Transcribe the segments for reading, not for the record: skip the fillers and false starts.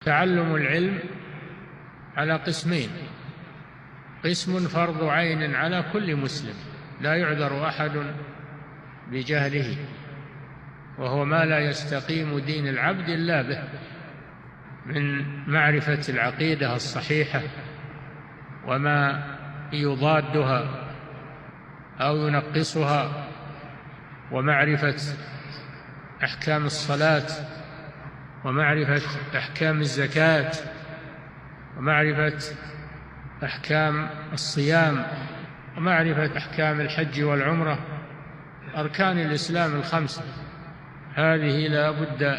تعلم العلم على قسمين: قسم فرض عين على كل مسلم لا يعذر أحد بجهله، وهو ما لا يستقيم دين العبد إلا به من معرفة العقيدة الصحيحة وما يضادها أو ينقصها، ومعرفة أحكام الصلاة، ومعرفة أحكام الزكاة، ومعرفة أحكام الصيام، ومعرفة أحكام الحج والعمرة، أركان الإسلام الخمسة. هذه لا بد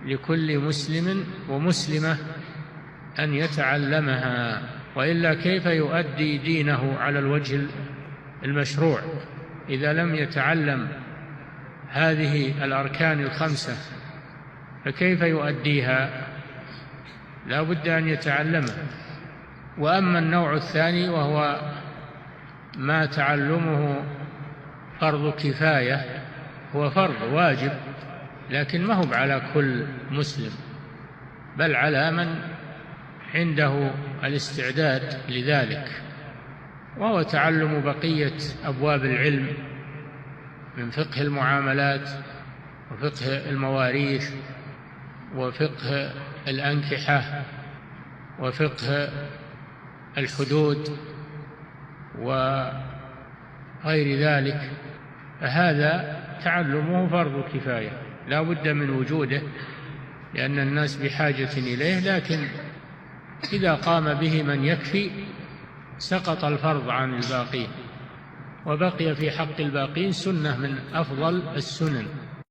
لكل مسلم ومسلمة أن يتعلمها، وإلا كيف يؤدي دينه على الوجه المشروع إذا لم يتعلم هذه الأركان الخمسة؟ فكيف يؤديها؟ لا بد أن يتعلمها. وأما النوع الثاني وهو ما تعلمه فرض كفاية، هو فرض واجب لكن ما هو على كل مسلم، بل على من عنده الاستعداد لذلك، وهو تعلم بقية أبواب العلم من فقه المعاملات، وفقه المواريث، وفقه الأنكحة، وفقه الحدود، وغير ذلك. فهذا تعلمه فرض كفاية لا بد من وجوده لأن الناس بحاجة إليه، لكن إذا قام به من يكفي سقط الفرض عن الباقين، وبقي في حق الباقين سنة من أفضل السنن.